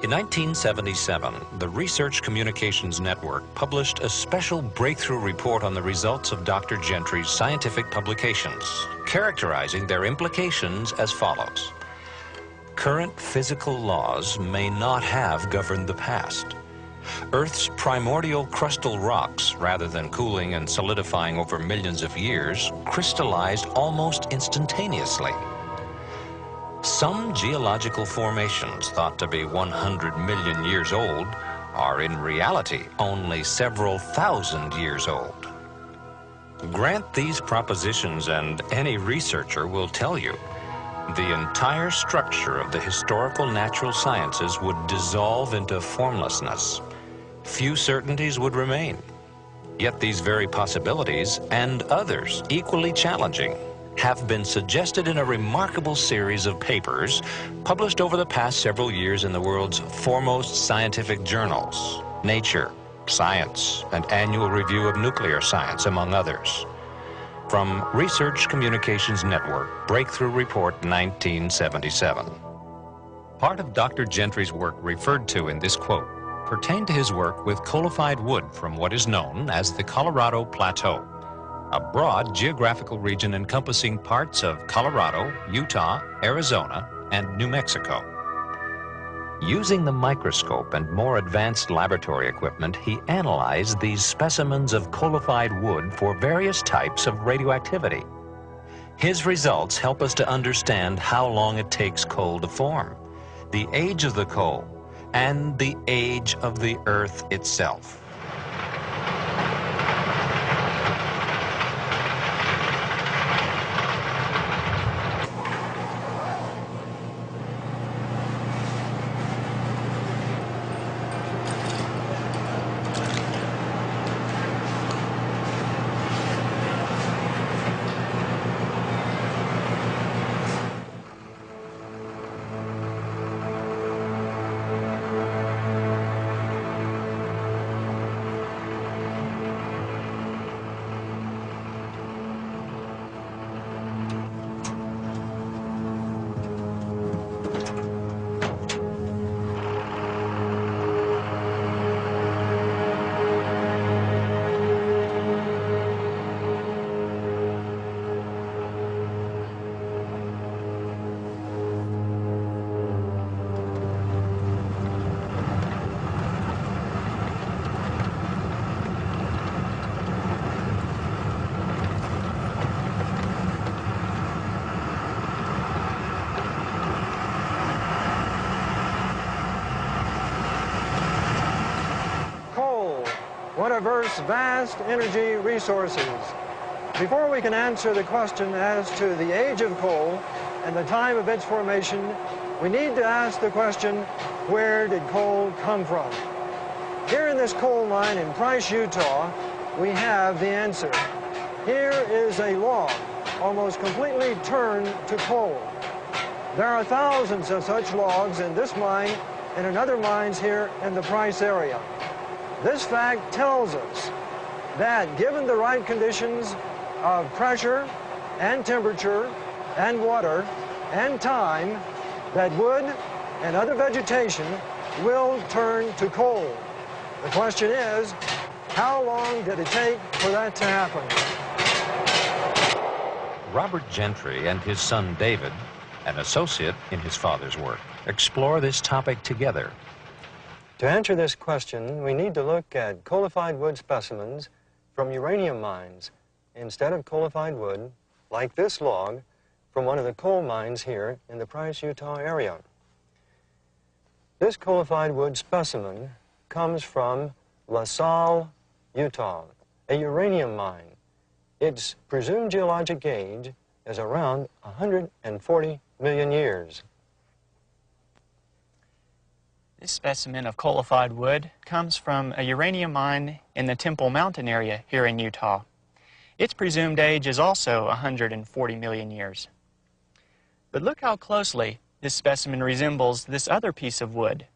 In 1977, the Research Communications Network published a special breakthrough report on the results of Dr. Gentry's scientific publications, characterizing their implications as follows. Current physical laws may not have governed the past. Earth's primordial crustal rocks, rather than cooling and solidifying over millions of years, crystallized almost instantaneously. Some geological formations thought to be 100 million years old are in reality only several thousand years old. Grant these propositions and any researcher will tell you the entire structure of the historical natural sciences would dissolve into formlessness. Few certainties would remain. Yet these very possibilities, and others equally challenging, have been suggested in a remarkable series of papers published over the past several years in the world's foremost scientific journals, Nature, Science, and Annual Review of Nuclear Science, among others. From Research Communications Network, Breakthrough Report 1977. Part of Dr. Gentry's work referred to in this quote pertained to his work with coalified wood from what is known as the Colorado Plateau, a broad geographical region encompassing parts of Colorado, Utah, Arizona, and New Mexico. Using the microscope and more advanced laboratory equipment, he analyzed these specimens of coalified wood for various types of radioactivity. His results help us to understand how long it takes coal to form, the age of the coal, and the age of the Earth itself. One of Earth's vast energy resources. Before we can answer the question as to the age of coal and the time of its formation, we need to ask the question, where did coal come from? Here in this coal mine in Price, Utah, we have the answer. Here is a log, almost completely turned to coal. There are thousands of such logs in this mine and in other mines here in the Price area. This fact tells us that given the right conditions of pressure and temperature and water and time, that wood and other vegetation will turn to coal. The question is, how long did it take for that to happen? Robert Gentry and his son David, an associate in his father's work, explore this topic together. To answer this question, we need to look at coalified wood specimens from uranium mines instead of coalified wood, like this log, from one of the coal mines here in the Price, Utah area. This coalified wood specimen comes from La Salle, Utah, a uranium mine. Its presumed geologic age is around 140 million years. This specimen of coalified wood comes from a uranium mine in the Temple Mountain area here in Utah. Its presumed age is also 140 million years. But look how closely this specimen resembles this other piece of wood.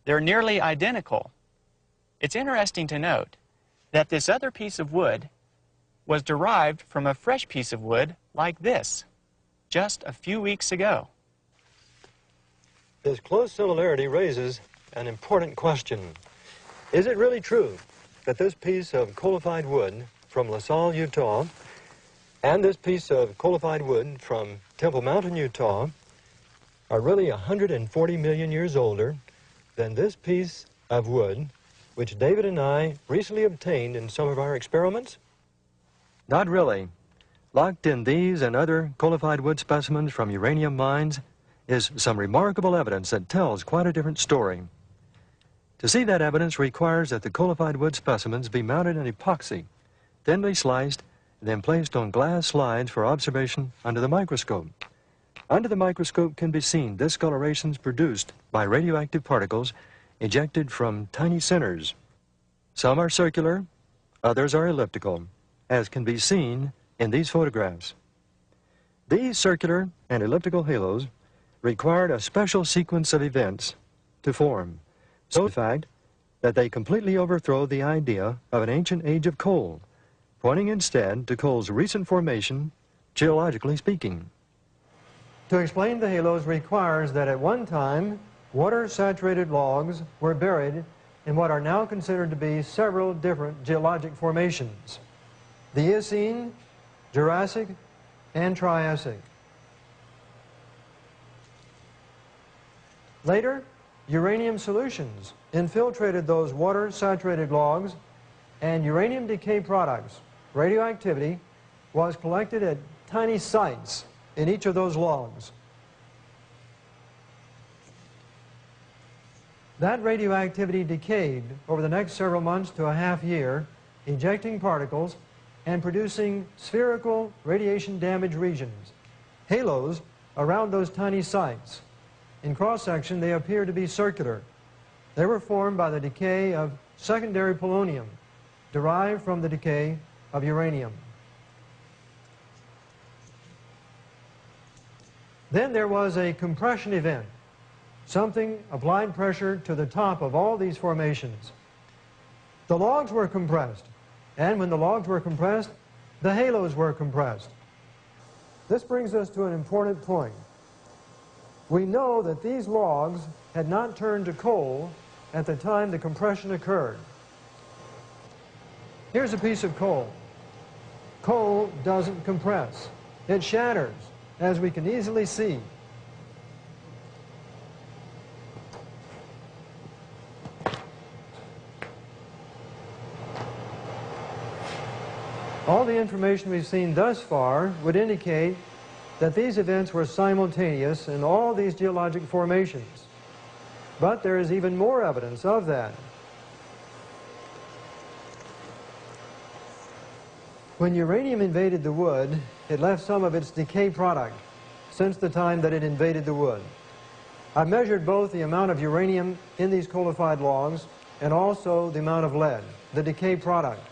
They're nearly identical. It's interesting to note that this other piece of wood was derived from a fresh piece of wood like this, just a few weeks ago. This close similarity raises an important question. Is it really true that this piece of coalified wood from La Salle, Utah, and this piece of coalified wood from Temple Mountain, Utah, are really 140 million years older than this piece of wood which David and I recently obtained in some of our experiments? Not really. Locked in these and other coalified wood specimens from uranium mines is some remarkable evidence that tells quite a different story. To see that evidence requires that the coalified wood specimens be mounted in epoxy, thinly sliced, and then placed on glass slides for observation under the microscope. Under the microscope can be seen discolorations produced by radioactive particles ejected from tiny centers. Some are circular, others are elliptical, as can be seen in these photographs. These circular and elliptical halos required a special sequence of events to form, so in fact that they completely overthrow the idea of an ancient age of coal, pointing instead to coal's recent formation, geologically speaking. To explain the halos requires that at one time, water-saturated logs were buried in what are now considered to be several different geologic formations: the Eocene, Jurassic, and Triassic. Later, uranium solutions infiltrated those water-saturated logs, and uranium decay products, radioactivity, was collected at tiny sites in each of those logs. That radioactivity decayed over the next several months to a half year, ejecting particles and producing spherical radiation-damaged regions, halos around those tiny sites. In cross-section, they appear to be circular. They were formed by the decay of secondary polonium, derived from the decay of uranium. Then there was a compression event. Something applied pressure to the top of all these formations. The logs were compressed, and when the logs were compressed, the halos were compressed. This brings us to an important point. We know that these logs had not turned to coal at the time the compression occurred. Here's a piece of coal. Coal doesn't compress. It shatters, as we can easily see. All the information we've seen thus far would indicate that these events were simultaneous in all these geologic formations. But there is even more evidence of that. When uranium invaded the wood, it left some of its decay product since the time that it invaded the wood. I measured both the amount of uranium in these coalified logs and also the amount of lead, the decay product.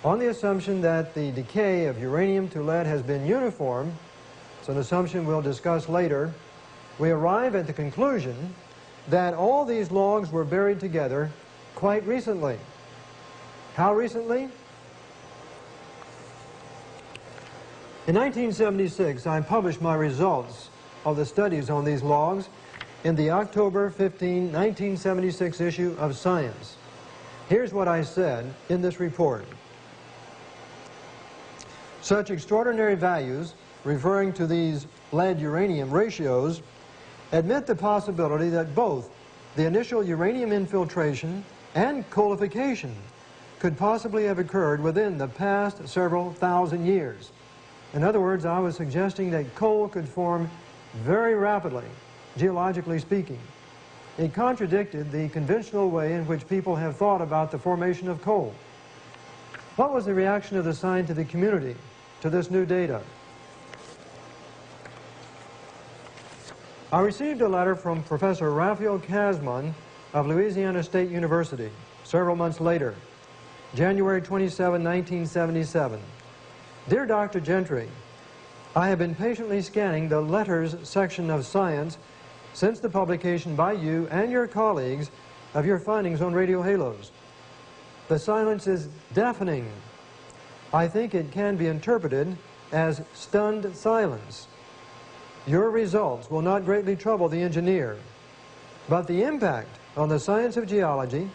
On the assumption that the decay of uranium to lead has been uniform, it's an assumption we'll discuss later, we arrive at the conclusion that all these logs were buried together quite recently. How recently? In 1976, I published my results of the studies on these logs in the October 15, 1976 issue of Science. Here's what I said in this report. Such extraordinary values, referring to these lead-uranium ratios, admit the possibility that both the initial uranium infiltration and coalification could possibly have occurred within the past several thousand years. In other words, I was suggesting that coal could form very rapidly, geologically speaking. It contradicted the conventional way in which people have thought about the formation of coal. What was the reaction of the scientific community to this new data? I received a letter from Professor Raphael Kazman of Louisiana State University several months later, January 27, 1977. Dear Dr. Gentry, I have been patiently scanning the letters section of Science since the publication by you and your colleagues of your findings on radiohalos. The silence is deafening. I think it can be interpreted as stunned silence. your results will not greatly trouble the engineer, but the impact on the science of geology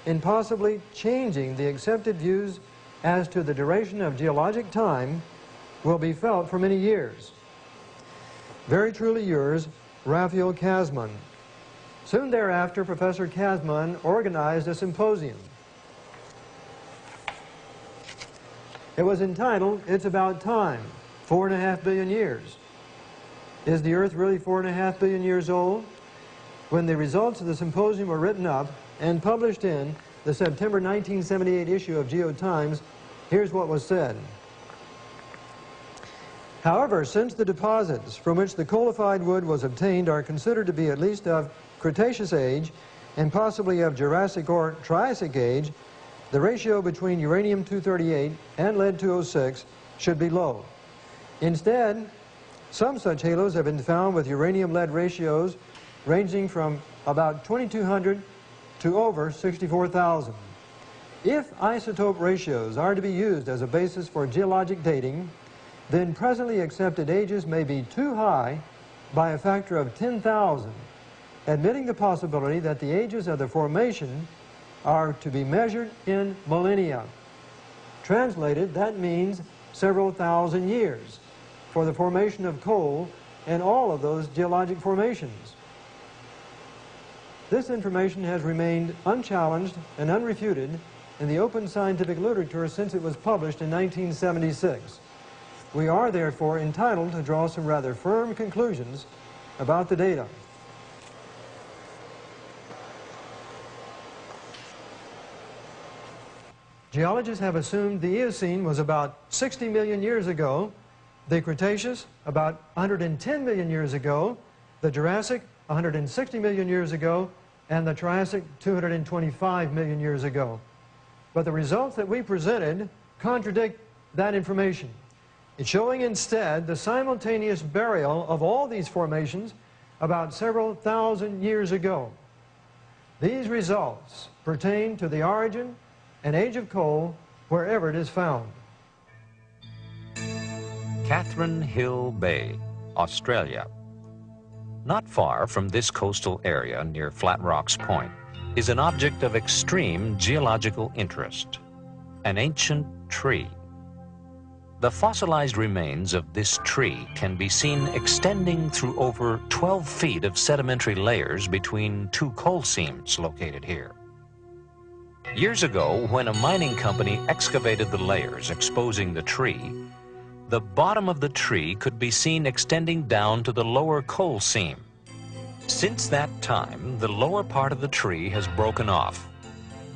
in possibly changing the accepted views as to the duration of geologic time will be felt for many years. Very truly yours, Raphael Kasman. Soon thereafter, Professor Kasman organized a symposium. It was entitled, "It's About Time, 4.5 billion years." Is the Earth really 4.5 billion years old? When the results of the symposium were written up and published in the September 1978 issue of GeoTimes, here's what was said. However, since the deposits from which the coalified wood was obtained are considered to be at least of Cretaceous age and possibly of Jurassic or Triassic age, the ratio between uranium-238 and lead-206 should be low. Instead, some such halos have been found with uranium-lead ratios ranging from about 2,200 to over 64,000. If isotope ratios are to be used as a basis for geologic dating, then presently accepted ages may be too high by a factor of 10,000, admitting the possibility that the ages of the formation are to be measured in millennia. Translated, that means several thousand years for the formation of coal and all of those geologic formations. This information has remained unchallenged and unrefuted in the open scientific literature since it was published in 1976. We are therefore entitled to draw some rather firm conclusions about the data. Geologists have assumed the Eocene was about 60 million years ago, the Cretaceous about 110 million years ago, the Jurassic 160 million years ago, and the Triassic 225 million years ago. But the results that we presented contradict that information. It's showing instead the simultaneous burial of all these formations about several thousand years ago. These results pertain to the origin and age of coal wherever it is found. Catherine Hill Bay, Australia. Not far from this coastal area near Flat Rocks Point is an object of extreme geological interest, an ancient tree. The fossilized remains of this tree can be seen extending through over 12 feet of sedimentary layers between two coal seams located here. Years ago, when a mining company excavated the layers exposing the tree, the bottom of the tree could be seen extending down to the lower coal seam. Since that time, the lower part of the tree has broken off.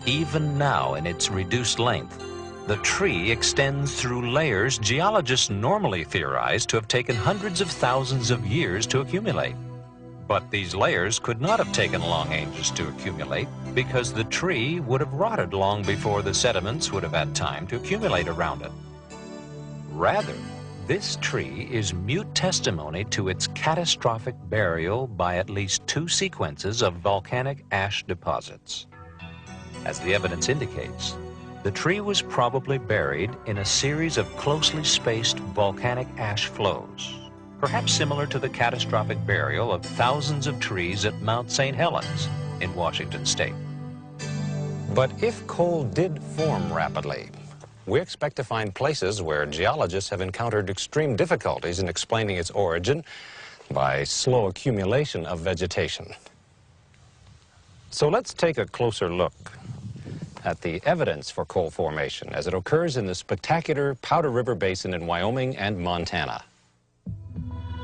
Even now, in its reduced length, the tree extends through layers geologists normally theorize to have taken hundreds of thousands of years to accumulate. But these layers could not have taken long ages to accumulate because the tree would have rotted long before the sediments would have had time to accumulate around it. Rather, this tree is mute testimony to its catastrophic burial by at least two sequences of volcanic ash deposits. As the evidence indicates, the tree was probably buried in a series of closely spaced volcanic ash flows, perhaps similar to the catastrophic burial of thousands of trees at Mount St. Helens in Washington State. But if coal did form rapidly, we expect to find places where geologists have encountered extreme difficulties in explaining its origin by slow accumulation of vegetation. So let's take a closer look at the evidence for coal formation as it occurs in the spectacular Powder River Basin in Wyoming and Montana.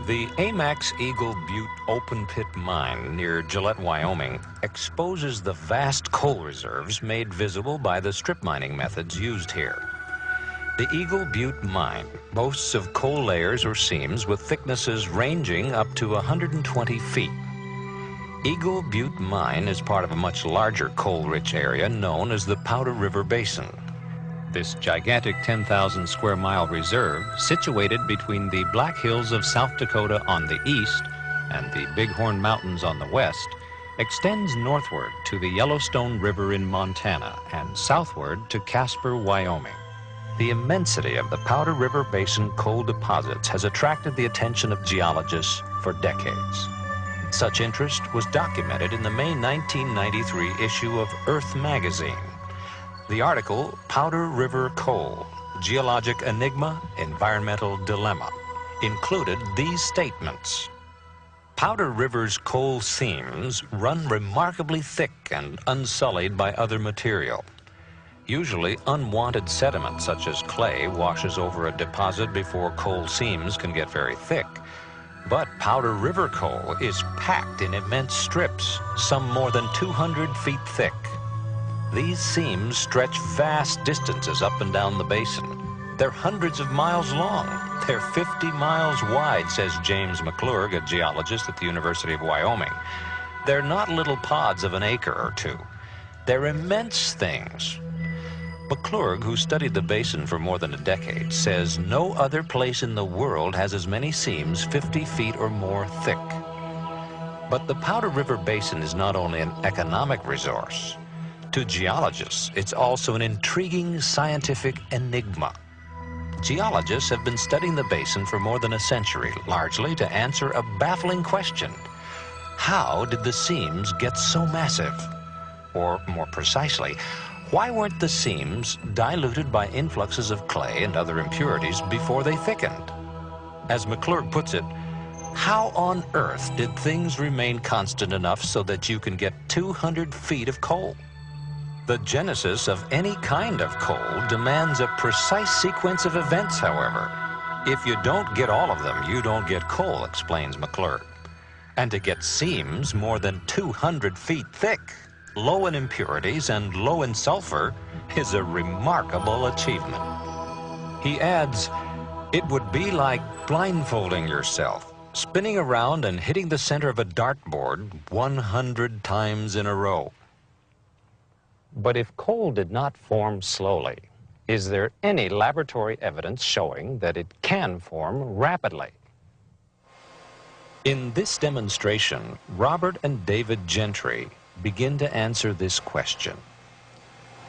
The Amex Eagle Butte open pit mine near Gillette, Wyoming, exposes the vast coal reserves made visible by the strip mining methods used here. The Eagle Butte mine boasts of coal layers or seams with thicknesses ranging up to 120 feet. Eagle Butte mine is part of a much larger coal-rich area known as the Powder River Basin. This gigantic 10,000 square mile reserve, situated between the Black Hills of South Dakota on the east and the Bighorn Mountains on the west, extends northward to the Yellowstone River in Montana and southward to Casper, Wyoming. The immensity of the Powder River Basin coal deposits has attracted the attention of geologists for decades. Such interest was documented in the May 1993 issue of Earth magazine. The article, Powder River Coal, Geologic Enigma, Environmental Dilemma, included these statements. Powder River's coal seams run remarkably thick and unsullied by other material. Usually unwanted sediment such as clay washes over a deposit before coal seams can get very thick. But Powder River coal is packed in immense strips, some more than 200 feet thick. These seams stretch vast distances up and down the basin. They're hundreds of miles long. They're 50 miles wide, says James McClurg, a geologist at the University of Wyoming. They're not little pods of an acre or two. They're immense things. McClurg, who studied the basin for more than a decade, says no other place in the world has as many seams 50 feet or more thick. But the Powder River Basin is not only an economic resource. To geologists, it's also an intriguing scientific enigma. Geologists have been studying the basin for more than a century, largely to answer a baffling question. How did the seams get so massive? Or more precisely, why weren't the seams diluted by influxes of clay and other impurities before they thickened? As McClurg puts it, how on earth did things remain constant enough so that you can get 200 feet of coal? The genesis of any kind of coal demands a precise sequence of events, however. If you don't get all of them, you don't get coal, explains McClurg. And to get seams more than 200 feet thick, low in impurities and low in sulfur, is a remarkable achievement. He adds, it would be like blindfolding yourself, spinning around and hitting the center of a dartboard 100 times in a row. But if coal did not form slowly, is there any laboratory evidence showing that it can form rapidly? In this demonstration, Robert and David Gentry begin to answer this question.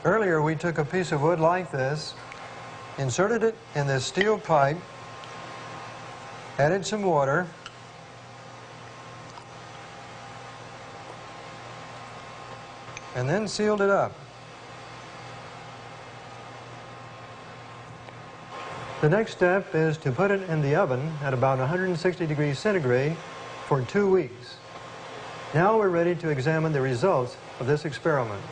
Earlier we took a piece of wood like this, inserted it in this steel pipe, added some water, and then sealed it up. The next step is to put it in the oven at about 160 degrees centigrade for 2 weeks. Now we're ready to examine the results of this experiment.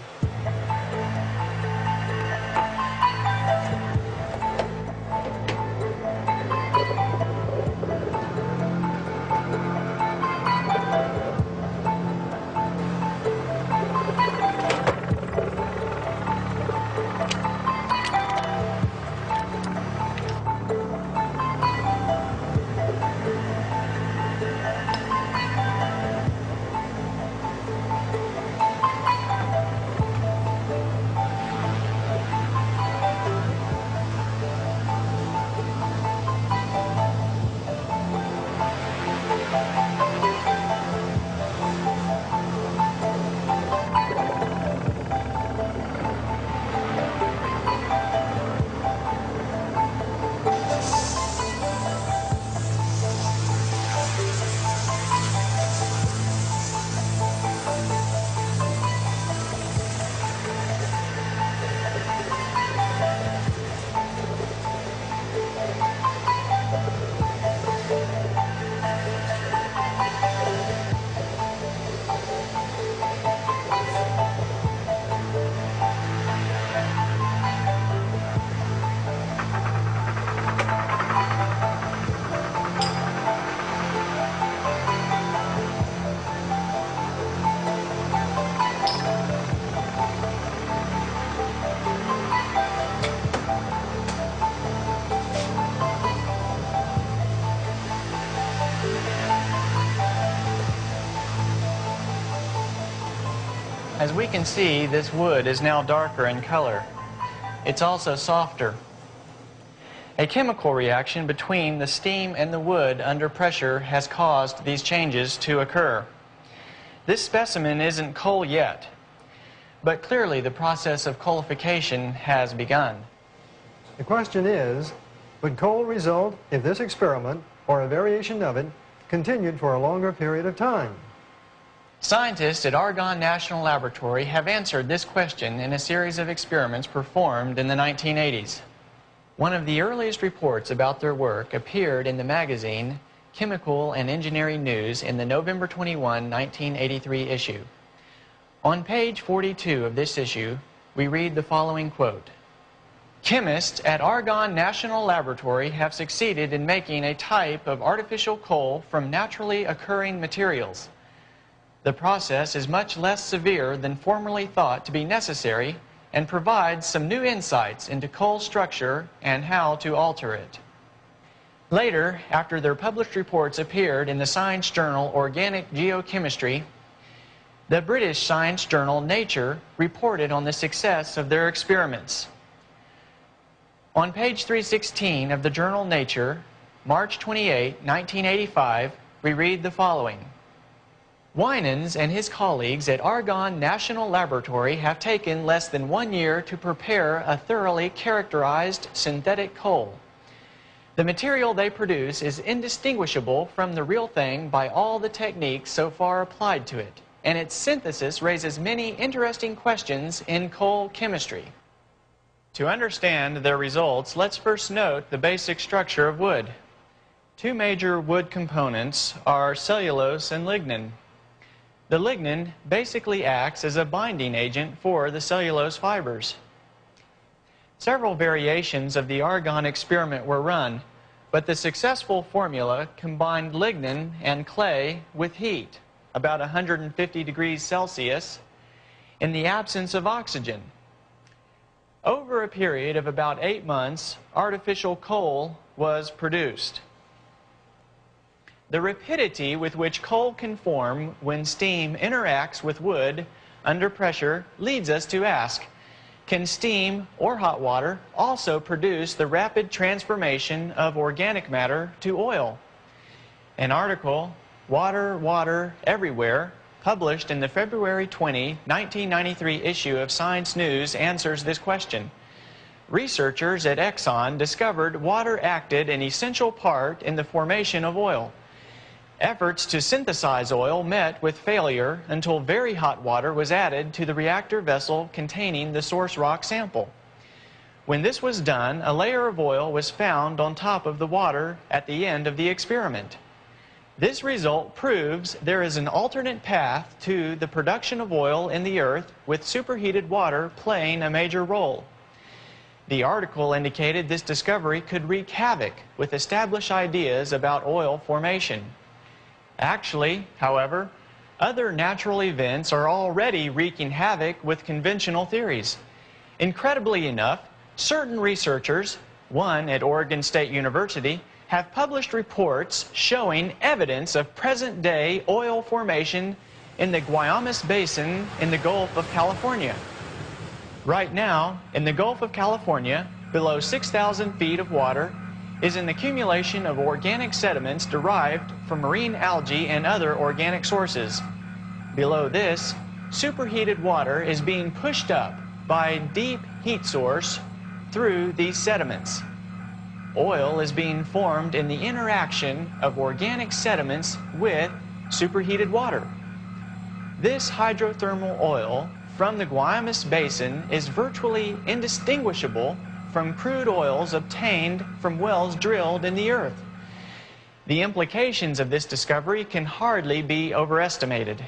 As we can see, this wood is now darker in color. It's also softer. A chemical reaction between the steam and the wood under pressure has caused these changes to occur. This specimen isn't coal yet, but clearly the process of coalification has begun. The question is, would coal result if this experiment, or a variation of it, continued for a longer period of time? Scientists at Argonne National Laboratory have answered this question in a series of experiments performed in the 1980s. One of the earliest reports about their work appeared in the magazine Chemical and Engineering News in the November 21, 1983 issue. On page 42 of this issue, we read the following quote: "Chemists at Argonne National Laboratory have succeeded in making a type of artificial coal from naturally occurring materials. The process is much less severe than formerly thought to be necessary and provides some new insights into coal structure and how to alter it." Later, after their published reports appeared in the science journal Organic Geochemistry, the British science journal Nature reported on the success of their experiments. On page 316 of the journal Nature, March 28, 1985, we read the following: "Winans and his colleagues at Argonne National Laboratory have taken less than 1 year to prepare a thoroughly characterized synthetic coal. The material they produce is indistinguishable from the real thing by all the techniques so far applied to it, and its synthesis raises many interesting questions in coal chemistry." To understand their results, let's first note the basic structure of wood. Two major wood components are cellulose and lignin. The lignin basically acts as a binding agent for the cellulose fibers. Several variations of the argon experiment were run, but the successful formula combined lignin and clay with heat, about 150 degrees Celsius, in the absence of oxygen. Over a period of about 8 months, artificial coal was produced. The rapidity with which coal can form when steam interacts with wood under pressure leads us to ask, can steam or hot water also produce the rapid transformation of organic matter to oil? An article, Water, Water Everywhere, published in the February 20, 1993 issue of Science News, answers this question. Researchers at Exxon discovered water acted an essential part in the formation of oil. Efforts to synthesize oil met with failure until very hot water was added to the reactor vessel containing the source rock sample. When this was done, a layer of oil was found on top of the water at the end of the experiment. This result proves there is an alternate path to the production of oil in the earth, with superheated water playing a major role. The article indicated this discovery could wreak havoc with established ideas about oil formation. Actually, however, other natural events are already wreaking havoc with conventional theories. Incredibly enough, certain researchers, one at Oregon State University, have published reports showing evidence of present-day oil formation in the Guaymas Basin in the Gulf of California. Right now, in the Gulf of California, below 6,000 feet of water, is an accumulation of organic sediments derived from marine algae and other organic sources. Below this, superheated water is being pushed up by a deep heat source through these sediments. Oil is being formed in the interaction of organic sediments with superheated water. This hydrothermal oil from the Guaymas Basin is virtually indistinguishable from crude oils obtained from wells drilled in the earth. The implications of this discovery can hardly be overestimated.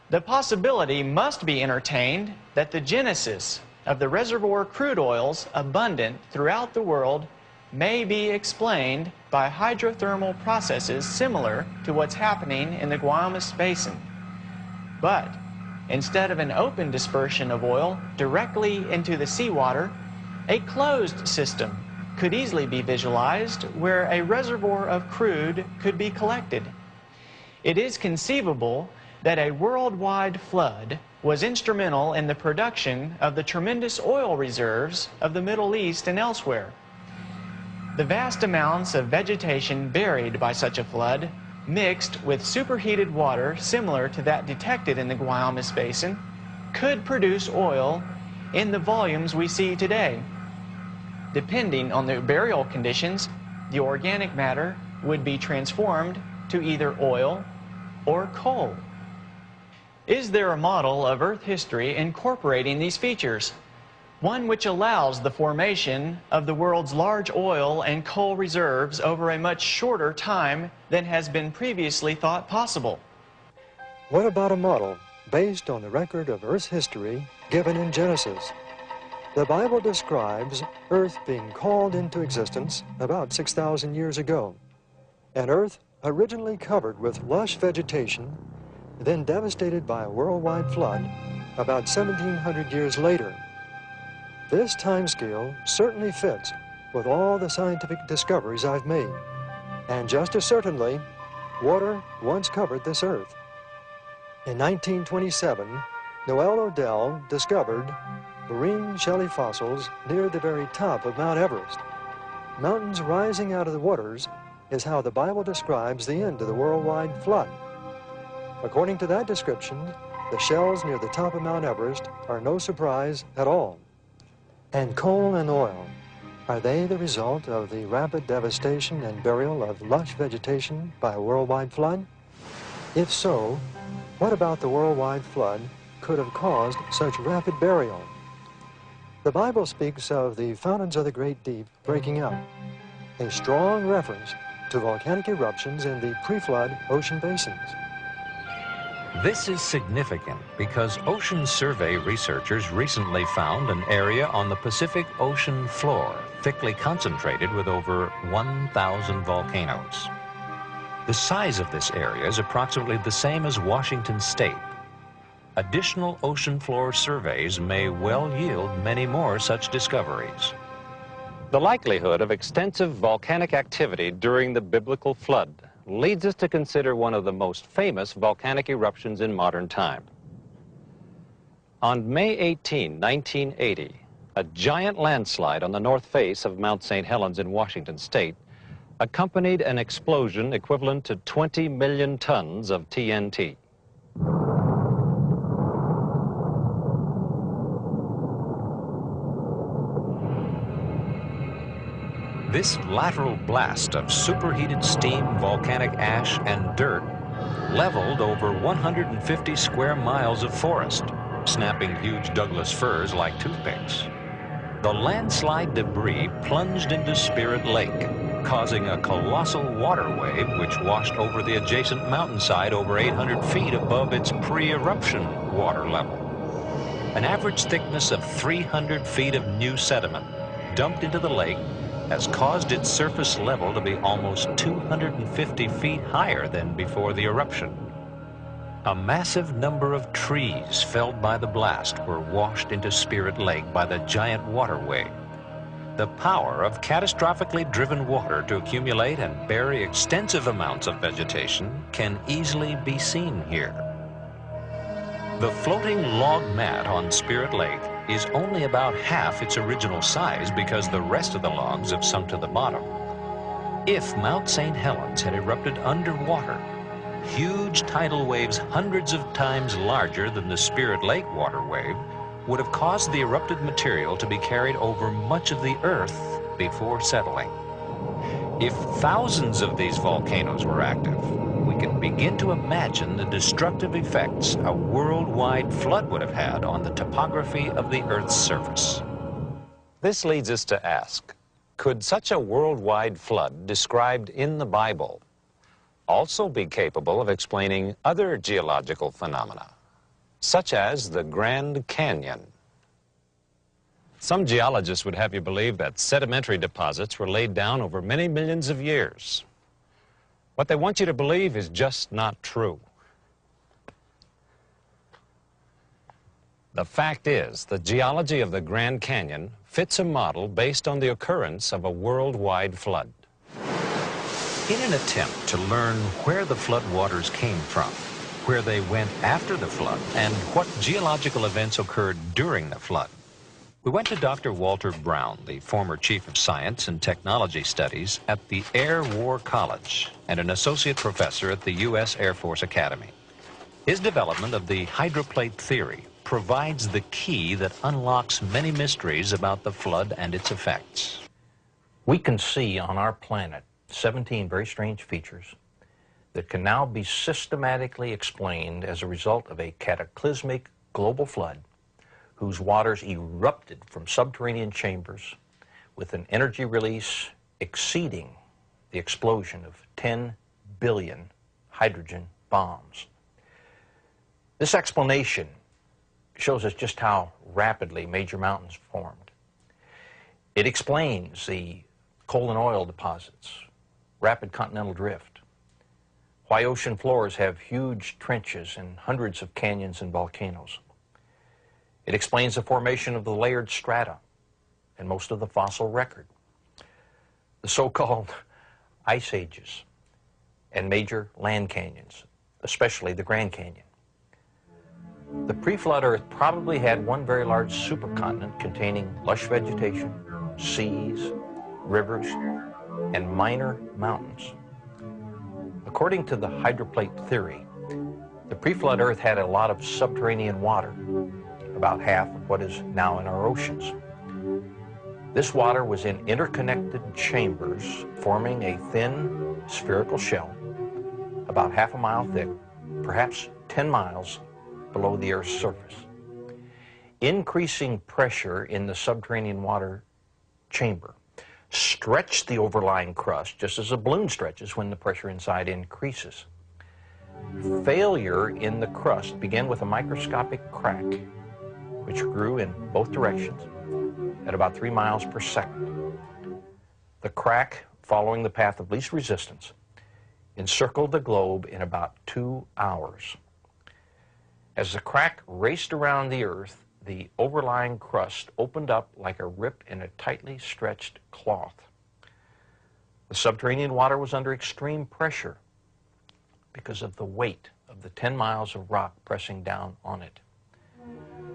The possibility must be entertained that the genesis of the reservoir crude oils abundant throughout the world may be explained by hydrothermal processes similar to what's happening in the Guaymas Basin. But instead of an open dispersion of oil directly into the seawater, a closed system could easily be visualized where a reservoir of crude could be collected. It is conceivable that a worldwide flood was instrumental in the production of the tremendous oil reserves of the Middle East and elsewhere. The vast amounts of vegetation buried by such a flood, mixed with superheated water similar to that detected in the Guaymas Basin, could produce oil in the volumes we see today. Depending on the burial conditions, the organic matter would be transformed to either oil or coal. Is there a model of Earth history incorporating these features? One which allows the formation of the world's large oil and coal reserves over a much shorter time than has been previously thought possible? What about a model based on the record of Earth's history given in Genesis? The Bible describes Earth being called into existence about 6,000 years ago, an Earth originally covered with lush vegetation, then devastated by a worldwide flood about 1,700 years later. This timescale certainly fits with all the scientific discoveries I've made, and just as certainly, water once covered this Earth. In 1927, Noel Odell discovered marine shelly fossils near the very top of Mount Everest. Mountains rising out of the waters is how the Bible describes the end of the worldwide flood. According to that description, the shells near the top of Mount Everest are no surprise at all. And coal and oil, are they the result of the rapid devastation and burial of lush vegetation by a worldwide flood? If so, what about the worldwide flood could have caused such rapid burial? The Bible speaks of the fountains of the great deep breaking out, a strong reference to volcanic eruptions in the pre-flood ocean basins. This is significant because Ocean Survey researchers recently found an area on the Pacific Ocean floor thickly concentrated with over 1,000 volcanoes. The size of this area is approximately the same as Washington State. Additional ocean floor surveys may well yield many more such discoveries. The likelihood of extensive volcanic activity during the biblical flood leads us to consider one of the most famous volcanic eruptions in modern time. On May 18, 1980, a giant landslide on the north face of Mount St. Helens in Washington State accompanied an explosion equivalent to 20 million tons of TNT. This lateral blast of superheated steam, volcanic ash, and dirt leveled over 150 square miles of forest, snapping huge Douglas firs like toothpicks. The landslide debris plunged into Spirit Lake, causing a colossal water wave which washed over the adjacent mountainside over 800 feet above its pre-eruption water level. An average thickness of 300 feet of new sediment dumped into the lake has caused its surface level to be almost 250 feet higher than before the eruption. A massive number of trees felled by the blast were washed into Spirit Lake by the giant water wave. The power of catastrophically driven water to accumulate and bury extensive amounts of vegetation can easily be seen here. The floating log mat on Spirit Lake is only about half its original size because the rest of the logs have sunk to the bottom. If Mount St. Helens had erupted underwater, huge tidal waves hundreds of times larger than the Spirit Lake water wave would have caused the erupted material to be carried over much of the Earth before settling. If thousands of these volcanoes were active, we can begin to imagine the destructive effects a worldwide flood would have had on the topography of the Earth's surface. This leads us to ask, could such a worldwide flood described in the Bible also be capable of explaining other geological phenomena, such as the Grand Canyon? Some geologists would have you believe that sedimentary deposits were laid down over many millions of years. What they want you to believe is just not true. The fact is, the geology of the Grand Canyon fits a model based on the occurrence of a worldwide flood. In an attempt to learn where the flood waters came from, where they went after the flood, and what geological events occurred during the flood, we went to Dr. Walter Brown, the former Chief of Science and Technology Studies at the Air War College and an associate professor at the U.S. Air Force Academy. His development of the hydroplate theory provides the key that unlocks many mysteries about the flood and its effects. We can see on our planet 17 very strange features that can now be systematically explained as a result of a cataclysmic global flood whose waters erupted from subterranean chambers with an energy release exceeding the explosion of 10 billion hydrogen bombs. This explanation shows us just how rapidly major mountains formed. It explains the coal and oil deposits, rapid continental drift, why ocean floors have huge trenches and hundreds of canyons and volcanoes. It explains the formation of the layered strata and most of the fossil record, the so-called ice ages, and major land canyons, especially the Grand Canyon. The pre-flood Earth probably had one very large supercontinent containing lush vegetation, seas, rivers, and minor mountains. According to the hydroplate theory, the pre-flood Earth had a lot of subterranean water, about half of what is now in our oceans. This water was in interconnected chambers forming a thin spherical shell about half a mile thick, perhaps 10 miles below the Earth's surface. Increasing pressure in the subterranean water chamber stretched the overlying crust just as a balloon stretches when the pressure inside increases. Failure in the crust began with a microscopic crack which grew in both directions at about 3 miles per second. The crack, following the path of least resistance, encircled the globe in about 2 hours. As the crack raced around the Earth, the overlying crust opened up like a rip in a tightly stretched cloth. The subterranean water was under extreme pressure because of the weight of the 10 miles of rock pressing down on it.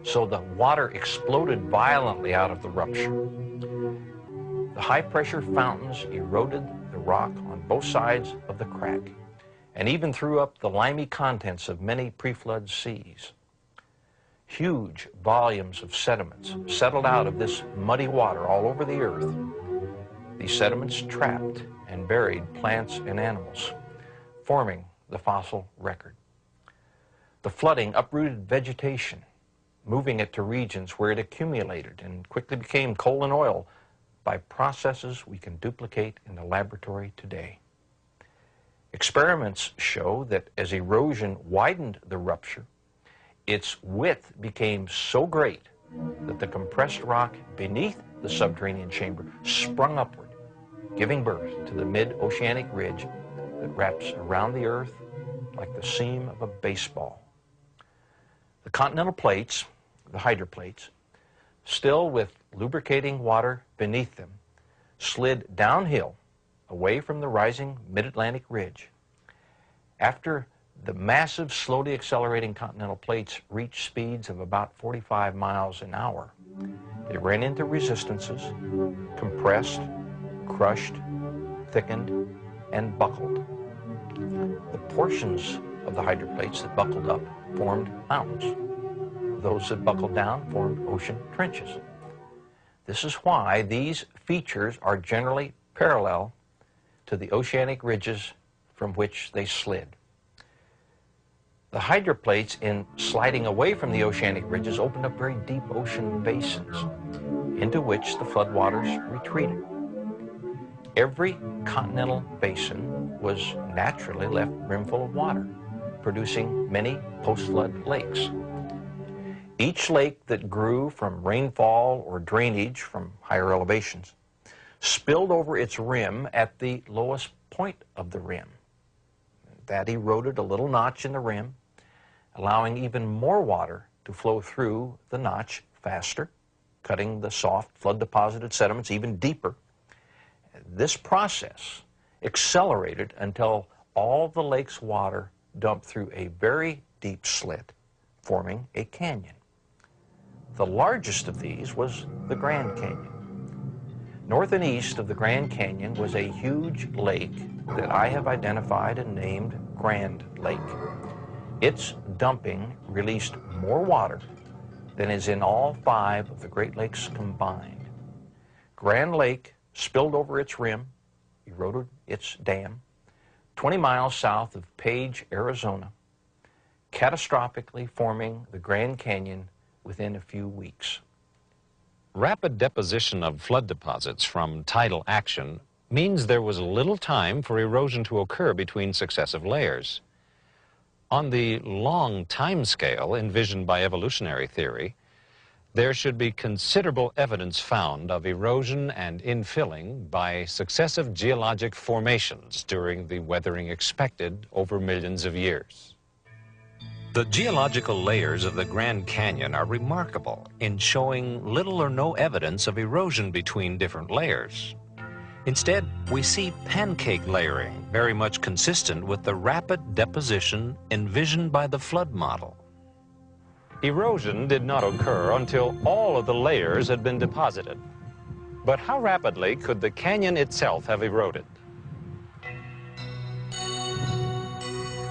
So the water exploded violently out of the rupture. The high-pressure fountains eroded the rock on both sides of the crack and even threw up the limy contents of many pre-flood seas. Huge volumes of sediments settled out of this muddy water all over the Earth. These sediments trapped and buried plants and animals, forming the fossil record. The flooding uprooted vegetation, moving it to regions where it accumulated and quickly became coal and oil by processes we can duplicate in the laboratory today. Experiments show that as erosion widened the rupture, its width became so great that the compressed rock beneath the subterranean chamber sprung upward, giving birth to the mid-oceanic ridge that wraps around the Earth like the seam of a baseball. The continental plates, the hydroplates, still with lubricating water beneath them, slid downhill away from the rising mid-Atlantic ridge. After the massive, slowly accelerating continental plates reached speeds of about 45 miles an hour, they ran into resistances, compressed, crushed, thickened, and buckled. The portions of the hydroplates that buckled up formed mountains. Those that buckled down formed ocean trenches. This is why these features are generally parallel to the oceanic ridges from which they slid. The hydroplates, in sliding away from the oceanic ridges, opened up very deep ocean basins into which the floodwaters retreated. Every continental basin was naturally left brimful of water, producing many post-flood lakes. Each lake that grew from rainfall or drainage from higher elevations spilled over its rim at the lowest point of the rim. That eroded a little notch in the rim, allowing even more water to flow through the notch faster, cutting the soft flood-deposited sediments even deeper. This process accelerated until all the lake's water dumped through a very deep slit, forming a canyon. The largest of these was the Grand Canyon. North and east of the Grand Canyon was a huge lake that I have identified and named Grand Lake. Its dumping released more water than is in all 5 of the Great Lakes combined. Grand Lake spilled over its rim, eroded its dam, 20 miles south of Page, Arizona, catastrophically forming the Grand Canyon within a few weeks. Rapid deposition of flood deposits from tidal action means there was little time for erosion to occur between successive layers. On the long time scale envisioned by evolutionary theory, there should be considerable evidence found of erosion and infilling by successive geologic formations during the weathering expected over millions of years. The geological layers of the Grand Canyon are remarkable in showing little or no evidence of erosion between different layers. Instead, we see pancake layering, very much consistent with the rapid deposition envisioned by the flood model. Erosion did not occur until all of the layers had been deposited. But how rapidly could the canyon itself have eroded?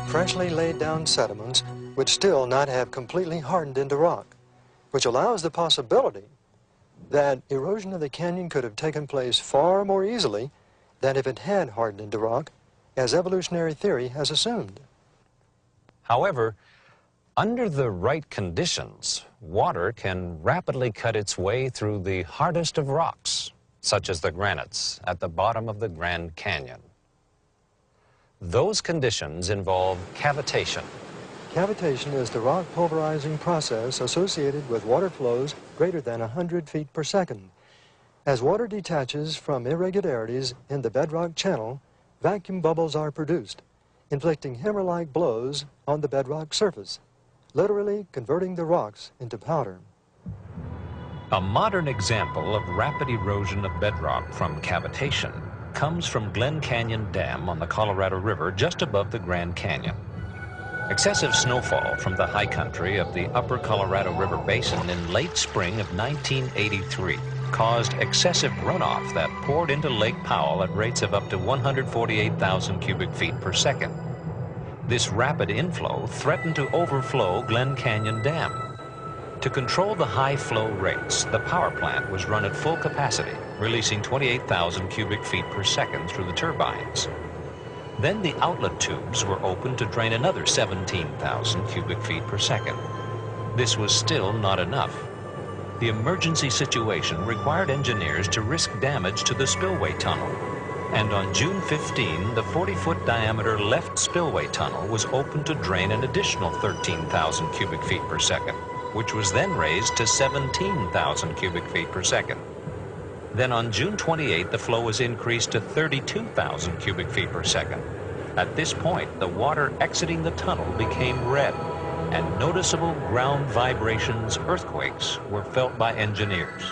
Freshly laid down sediments would still not have completely hardened into rock, which allows the possibility that erosion of the canyon could have taken place far more easily than if it had hardened into rock, as evolutionary theory has assumed. However, under the right conditions, water can rapidly cut its way through the hardest of rocks, such as the granites at the bottom of the Grand Canyon. Those conditions involve cavitation. Cavitation is the rock pulverizing process associated with water flows greater than 100 feet per second. As water detaches from irregularities in the bedrock channel, vacuum bubbles are produced, inflicting hammer-like blows on the bedrock surface, literally converting the rocks into powder. A modern example of rapid erosion of bedrock from cavitation comes from Glen Canyon Dam on the Colorado River just above the Grand Canyon. Excessive snowfall from the high country of the upper Colorado River Basin in late spring of 1983 caused excessive runoff that poured into Lake Powell at rates of up to 148,000 cubic feet per second. This rapid inflow threatened to overflow Glen Canyon Dam. To control the high flow rates, the power plant was run at full capacity, releasing 28,000 cubic feet per second through the turbines. Then the outlet tubes were opened to drain another 17,000 cubic feet per second. This was still not enough. The emergency situation required engineers to risk damage to the spillway tunnel. And on June 15, the 40-foot diameter left spillway tunnel was opened to drain an additional 13,000 cubic feet per second, which was then raised to 17,000 cubic feet per second. Then on June 28, the flow was increased to 32,000 cubic feet per second. At this point, the water exiting the tunnel became red, and noticeable ground vibrations, earthquakes, were felt by engineers.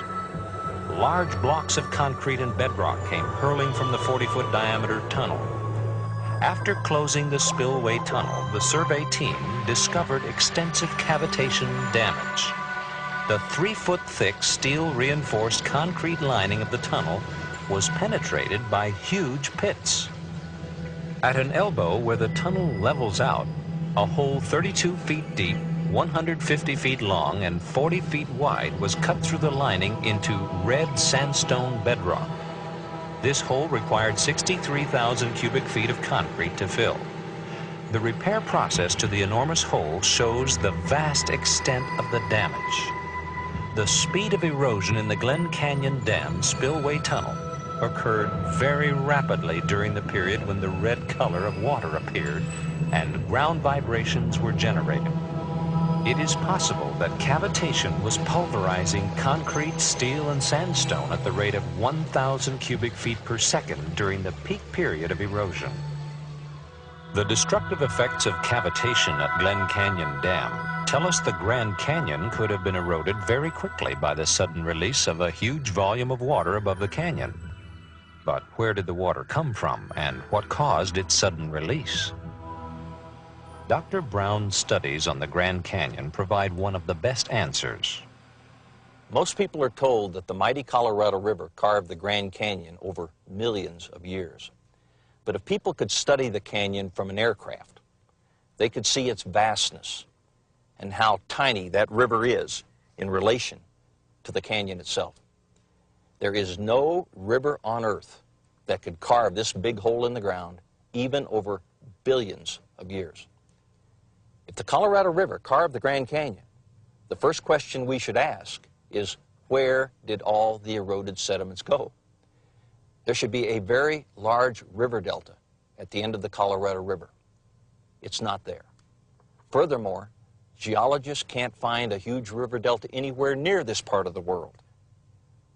Large blocks of concrete and bedrock came hurling from the 40-foot diameter tunnel. After closing the spillway tunnel, the survey team discovered extensive cavitation damage. The 3-foot-thick steel-reinforced concrete lining of the tunnel was penetrated by huge pits. At an elbow where the tunnel levels out, a hole 32 feet deep, 150 feet long, and 40 feet wide was cut through the lining into red sandstone bedrock. This hole required 63,000 cubic feet of concrete to fill. The repair process to the enormous hole shows the vast extent of the damage. The speed of erosion in the Glen Canyon Dam spillway tunnel occurred very rapidly during the period when the red color of water appeared and ground vibrations were generated. It is possible that cavitation was pulverizing concrete, steel, and sandstone at the rate of 1,000 cubic feet per second during the peak period of erosion. The destructive effects of cavitation at Glen Canyon Dam tell us the Grand Canyon could have been eroded very quickly by the sudden release of a huge volume of water above the canyon. But where did the water come from, and what caused its sudden release? Dr. Brown's studies on the Grand Canyon provide one of the best answers. Most people are told that the mighty Colorado River carved the Grand Canyon over millions of years. But if people could study the canyon from an aircraft, they could see its vastness and how tiny that river is in relation to the canyon itself. There is no river on Earth that could carve this big hole in the ground, even over billions of years. If the Colorado River carved the Grand Canyon, the first question we should ask is, where did all the eroded sediments go? There should be a very large river delta at the end of the Colorado River. It's not there. Furthermore, geologists can't find a huge river delta anywhere near this part of the world.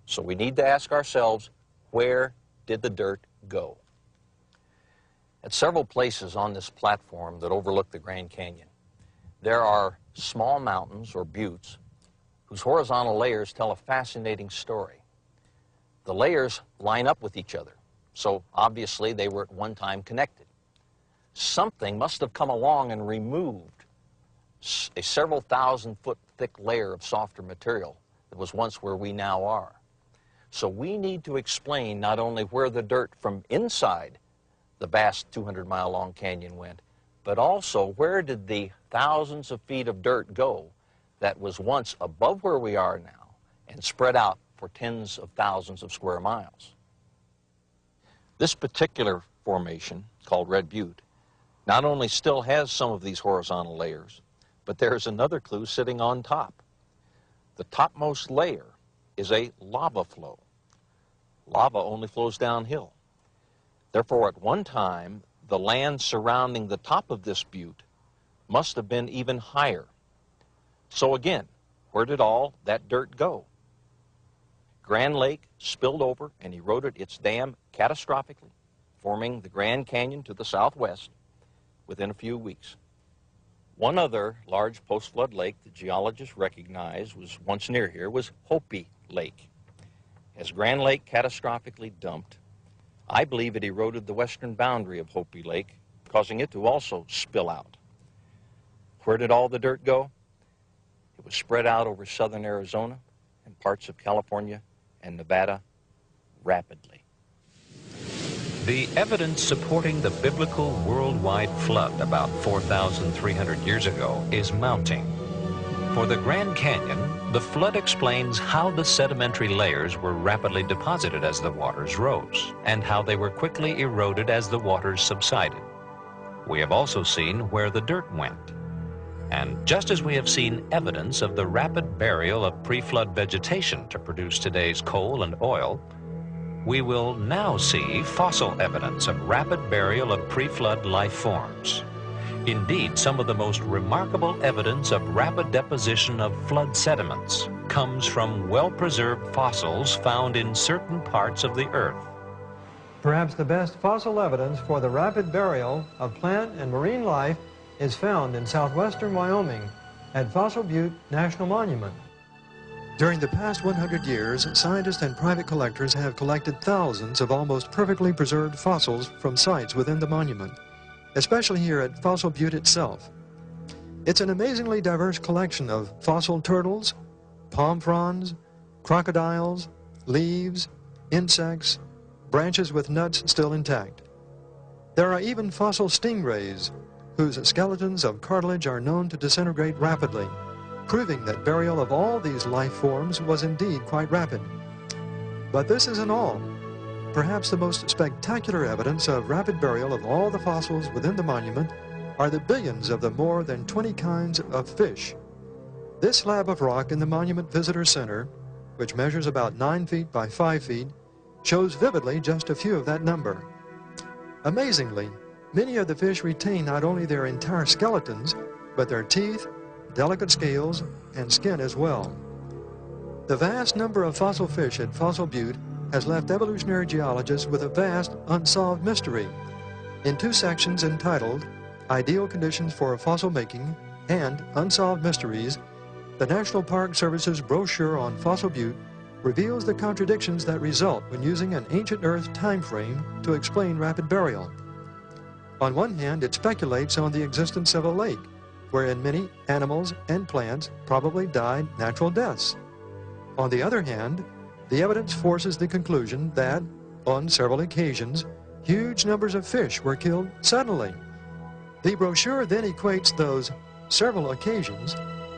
So we need to ask ourselves, where did the dirt go? At several places on this platform that overlook the Grand Canyon, there are small mountains or buttes whose horizontal layers tell a fascinating story. The layers line up with each other, so obviously they were at one time connected. Something must have come along and removed a several thousand foot thick layer of softer material that was once where we now are. So we need to explain not only where the dirt from inside the vast 200-mile-long canyon went, but also where did the thousands of feet of dirt go that was once above where we are now and spread out for tens of thousands of square miles. This particular formation, called Red Butte, not only still has some of these horizontal layers, but there is another clue sitting on top. The topmost layer is a lava flow. Lava only flows downhill. Therefore, at one time, the land surrounding the top of this butte must have been even higher. So again, where did all that dirt go? Grand Lake spilled over and eroded its dam catastrophically, forming the Grand Canyon to the southwest within a few weeks. One other large post-flood lake that geologists recognized was once near here was Hopi Lake. As Grand Lake catastrophically dumped, I believe it eroded the western boundary of Hopi Lake, causing it to also spill out. Where did all the dirt go? It was spread out over southern Arizona and parts of California and Nevada rapidly. The evidence supporting the biblical worldwide flood about 4,300 years ago is mounting. For the Grand Canyon, the flood explains how the sedimentary layers were rapidly deposited as the waters rose, and how they were quickly eroded as the waters subsided. We have also seen where the dirt went. And just as we have seen evidence of the rapid burial of pre-flood vegetation to produce today's coal and oil, we will now see fossil evidence of rapid burial of pre-flood life forms. Indeed, some of the most remarkable evidence of rapid deposition of flood sediments comes from well-preserved fossils found in certain parts of the Earth. Perhaps the best fossil evidence for the rapid burial of plant and marine life is found in southwestern Wyoming at Fossil Butte National Monument. During the past 100 years, scientists and private collectors have collected thousands of almost perfectly preserved fossils from sites within the monument, especially here at Fossil Butte itself. It's an amazingly diverse collection of fossil turtles, palm fronds, crocodiles, leaves, insects, branches with nuts still intact. There are even fossil stingrays, whose skeletons of cartilage are known to disintegrate rapidly, proving that burial of all these life forms was indeed quite rapid. But this isn't all. Perhaps the most spectacular evidence of rapid burial of all the fossils within the monument are the billions of the more than 20 kinds of fish. This slab of rock in the Monument Visitor Center, which measures about 9 feet by 5 feet, shows vividly just a few of that number. Amazingly, many of the fish retain not only their entire skeletons, but their teeth, delicate scales, and skin as well. The vast number of fossil fish at Fossil Butte has left evolutionary geologists with a vast unsolved mystery. In 2 sections entitled Ideal Conditions for Fossil Making and Unsolved Mysteries, the National Park Service's brochure on Fossil Butte reveals the contradictions that result when using an ancient Earth time frame to explain rapid burial. On one hand, it speculates on the existence of a lake, wherein many animals and plants probably died natural deaths. On the other hand, the evidence forces the conclusion that, on several occasions, huge numbers of fish were killed suddenly. The brochure then equates those several occasions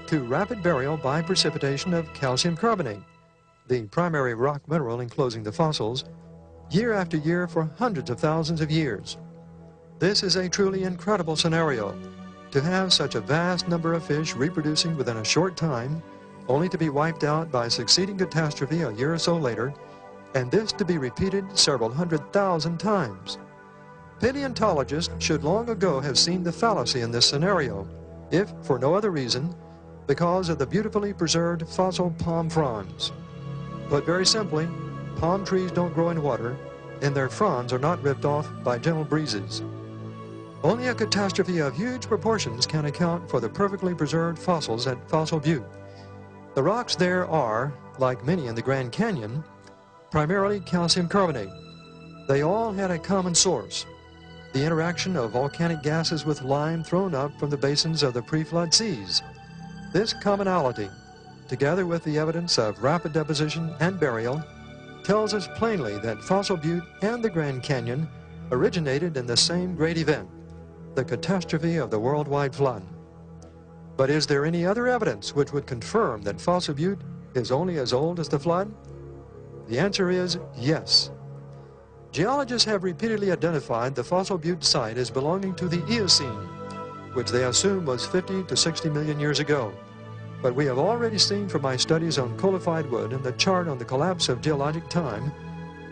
to rapid burial by precipitation of calcium carbonate. the primary rock mineral enclosing the fossils, year after year for hundreds of thousands of years. This is a truly incredible scenario, to have such a vast number of fish reproducing within a short time, only to be wiped out by a succeeding catastrophe a year or so later, and this to be repeated several 100,000 times. Paleontologists should long ago have seen the fallacy in this scenario, if for no other reason, because of the beautifully preserved fossil palm fronds. Put very simply, palm trees don't grow in water, and their fronds are not ripped off by gentle breezes. Only a catastrophe of huge proportions can account for the perfectly preserved fossils at Fossil Butte. The rocks there are, like many in the Grand Canyon, primarily calcium carbonate. They all had a common source, the interaction of volcanic gases with lime thrown up from the basins of the pre-flood seas. This commonality, together with the evidence of rapid deposition and burial, tells us plainly that Fossil Butte and the Grand Canyon originated in the same great event, the catastrophe of the worldwide flood. But is there any other evidence which would confirm that Fossil Butte is only as old as the flood? The answer is yes. Geologists have repeatedly identified the Fossil Butte site as belonging to the Eocene, which they assume was 50 to 60 million years ago. But we have already seen from my studies on coalified wood and the chart on the collapse of geologic time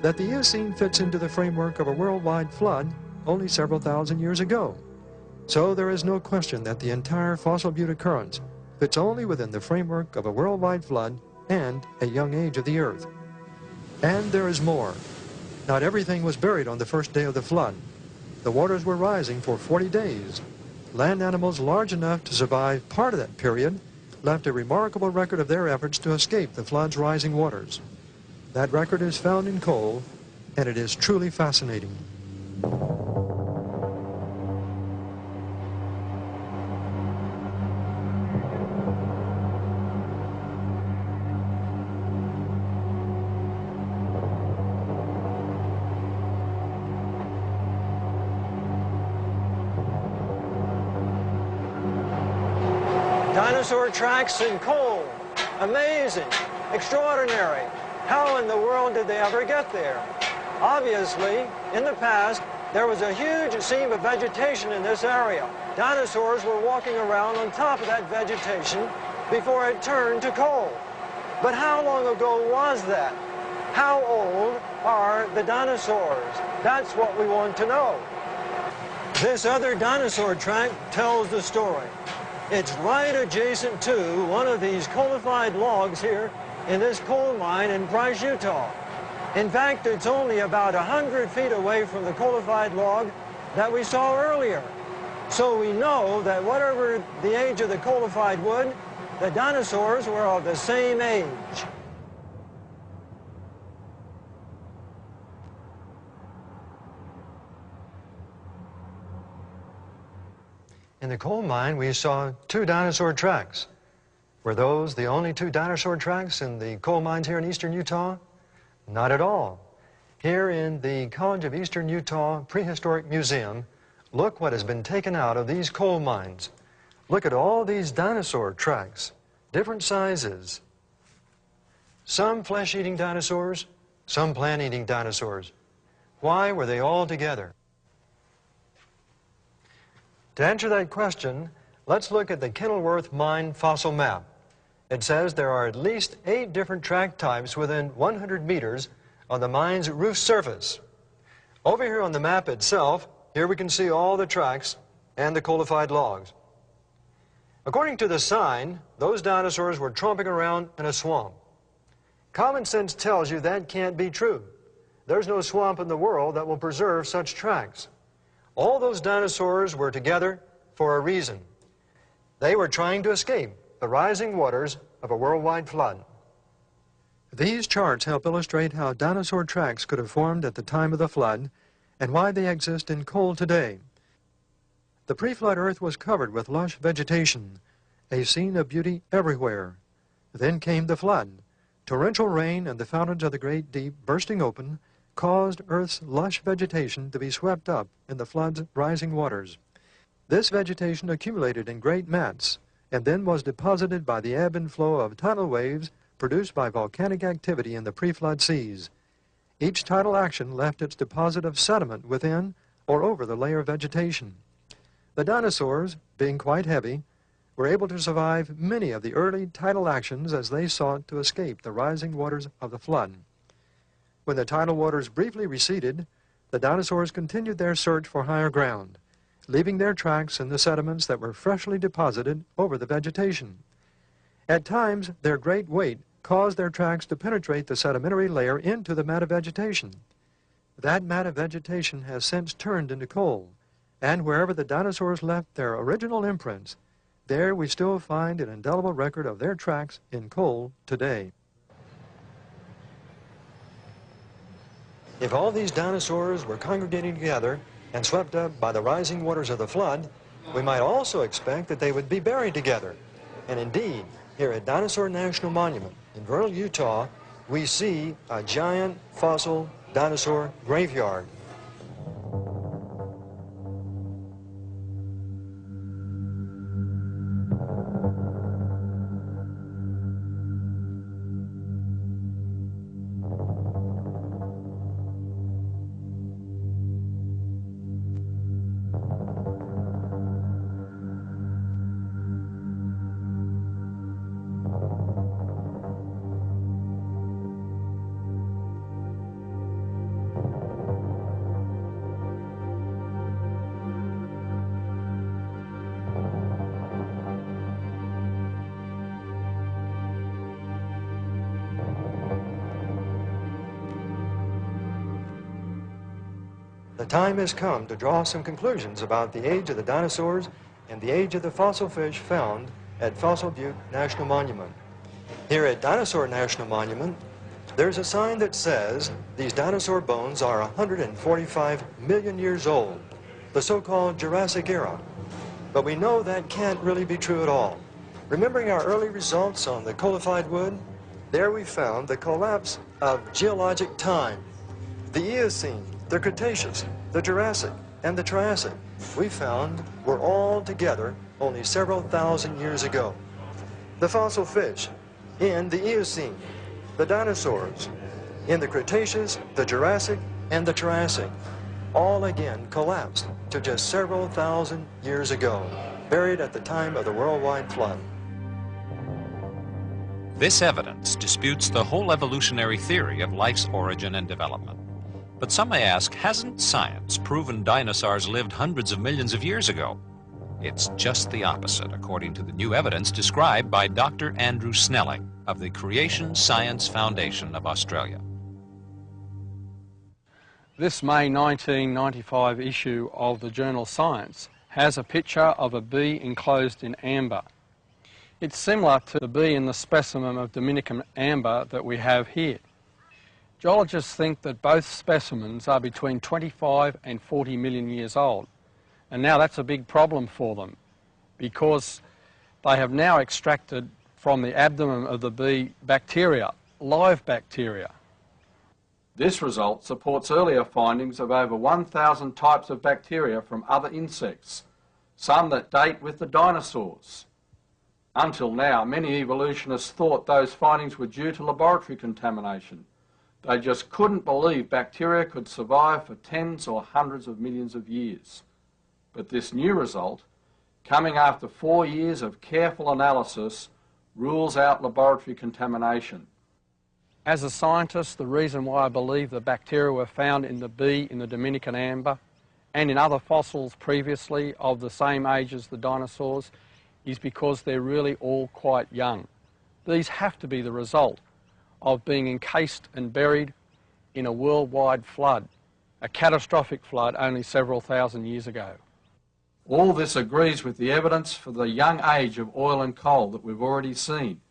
that the Eocene fits into the framework of a worldwide flood only several thousand years ago. So there is no question that the entire Fossil Butte occurrence fits only within the framework of a worldwide flood and a young age of the Earth. And there is more. Not everything was buried on the first day of the flood. The waters were rising for 40 days. Land animals large enough to survive part of that period left a remarkable record of their efforts to escape the flood's rising waters. That record is found in coal, and it is truly fascinating. Dinosaur tracks in coal. Amazing. Extraordinary. How in the world did they ever get there? Obviously, in the past, there was a huge seam of vegetation in this area. Dinosaurs were walking around on top of that vegetation before it turned to coal. But how long ago was that? How old are the dinosaurs? That's what we want to know. This other dinosaur track tells the story. It's right adjacent to one of these coalified logs here in this coal mine in Price, Utah. In fact, it's only about 100 feet away from the coalified log that we saw earlier. So we know that whatever the age of the coalified wood, the dinosaurs were of the same age. In the coal mine, we saw two dinosaur tracks. Were those the only two dinosaur tracks in the coal mines here in eastern Utah? Not at all. Here in the College of Eastern Utah Prehistoric Museum, look what has been taken out of these coal mines. Look at all these dinosaur tracks, different sizes. Some flesh-eating dinosaurs, some plant-eating dinosaurs. Why were they all together? To answer that question, let's look at the Kenilworth Mine fossil map. It says there are at least 8 different track types within 100 meters on the mine's roof surface. Over here on the map itself, here we can see all the tracks and the coalified logs. According to the sign, those dinosaurs were tromping around in a swamp. Common sense tells you that can't be true. There's no swamp in the world that will preserve such tracks. All those dinosaurs were together for a reason. They were trying to escape the rising waters of a worldwide flood. These charts help illustrate how dinosaur tracks could have formed at the time of the flood and why they exist in coal today. The pre-flood earth was covered with lush vegetation, a scene of beauty everywhere. Then came the flood. Torrential rain and the fountains of the great deep bursting open caused Earth's lush vegetation to be swept up in the flood's rising waters. This vegetation accumulated in great mats and then was deposited by the ebb and flow of tidal waves produced by volcanic activity in the pre-flood seas. Each tidal action left its deposit of sediment within or over the layer of vegetation. The dinosaurs, being quite heavy, were able to survive many of the early tidal actions as they sought to escape the rising waters of the flood. When the tidal waters briefly receded, the dinosaurs continued their search for higher ground, leaving their tracks in the sediments that were freshly deposited over the vegetation. At times, their great weight caused their tracks to penetrate the sedimentary layer into the mat of vegetation. That mat of vegetation has since turned into coal, and wherever the dinosaurs left their original imprints, there we still find an indelible record of their tracks in coal today. If all these dinosaurs were congregating together and swept up by the rising waters of the flood, we might also expect that they would be buried together. And indeed, here at Dinosaur National Monument in Vernal, Utah, we see a giant fossil dinosaur graveyard. The time has come to draw some conclusions about the age of the dinosaurs and the age of the fossil fish found at Fossil Butte National Monument. Here at Dinosaur National Monument, there's a sign that says these dinosaur bones are 145 million years old, the so-called Jurassic era. But we know that can't really be true at all. Remembering our early results on the coalified wood, there we found the collapse of geologic time. The Eocene, the Cretaceous, the Jurassic, and the Triassic, we found were all together only several thousand years ago. The fossil fish in the Eocene, the dinosaurs in the Cretaceous, the Jurassic, and the Triassic, all again collapsed to just several thousand years ago, buried at the time of the worldwide flood. This evidence disputes the whole evolutionary theory of life's origin and development. But some may ask, hasn't science proven dinosaurs lived hundreds of millions of years ago? It's just the opposite, according to the new evidence described by Dr. Andrew Snelling of the Creation Science Foundation of Australia. This May 1995 issue of the journal Science has a picture of a bee enclosed in amber. It's similar to the bee in the specimen of Dominican amber that we have here. Geologists think that both specimens are between 25 and 40 million years old. And now that's a big problem for them because they have now extracted from the abdomen of the bee bacteria, live bacteria. This result supports earlier findings of over 1,000 types of bacteria from other insects, some that date with the dinosaurs. Until now, many evolutionists thought those findings were due to laboratory contamination. They just couldn't believe bacteria could survive for tens or hundreds of millions of years. But this new result, coming after 4 years of careful analysis, rules out laboratory contamination. As a scientist, the reason why I believe the bacteria were found in the bee in the Dominican amber and in other fossils previously of the same age as the dinosaurs is because they're really all quite young. These have to be the result of being encased and buried in a worldwide flood, a catastrophic flood only several thousand years ago. All this agrees with the evidence for the young age of oil and coal that we've already seen,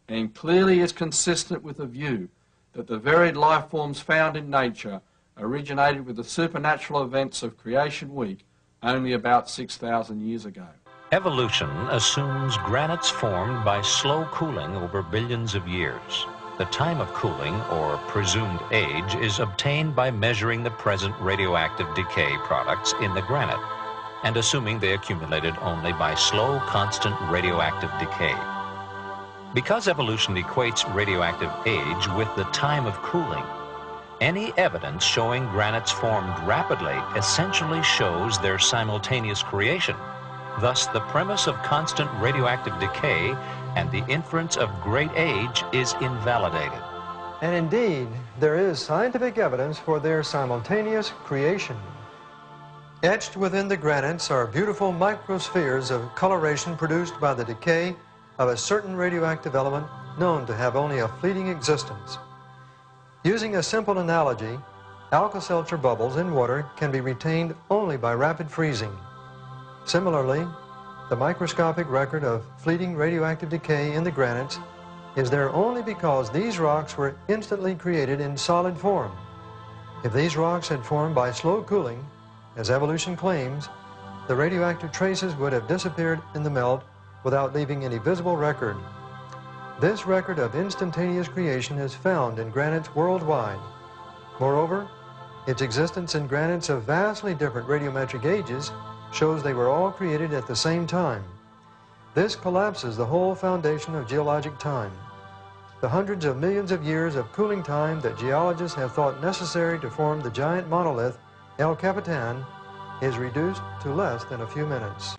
and clearly is consistent with the view that the varied life forms found in nature originated with the supernatural events of Creation Week only about 6,000 years ago. Evolution assumes granites formed by slow cooling over billions of years. The time of cooling, or presumed age, is obtained by measuring the present radioactive decay products in the granite, and assuming they accumulated only by slow, constant radioactive decay. Because evolution equates radioactive age with the time of cooling, any evidence showing granites formed rapidly essentially shows their simultaneous creation. Thus, the premise of constant radioactive decay and the inference of great age is invalidated. And indeed, there is scientific evidence for their simultaneous creation. Etched within the granites are beautiful microspheres of coloration produced by the decay of a certain radioactive element known to have only a fleeting existence. Using a simple analogy, Alka-Seltzer bubbles in water can be retained only by rapid freezing. Similarly, the microscopic record of fleeting radioactive decay in the granites is there only because these rocks were instantly created in solid form. If these rocks had formed by slow cooling, as evolution claims, the radioactive traces would have disappeared in the melt without leaving any visible record. This record of instantaneous creation is found in granites worldwide. Moreover, its existence in granites of vastly different radiometric ages shows they were all created at the same time. This collapses the whole foundation of geologic time. The hundreds of millions of years of cooling time that geologists have thought necessary to form the giant monolith El Capitan is reduced to less than a few minutes.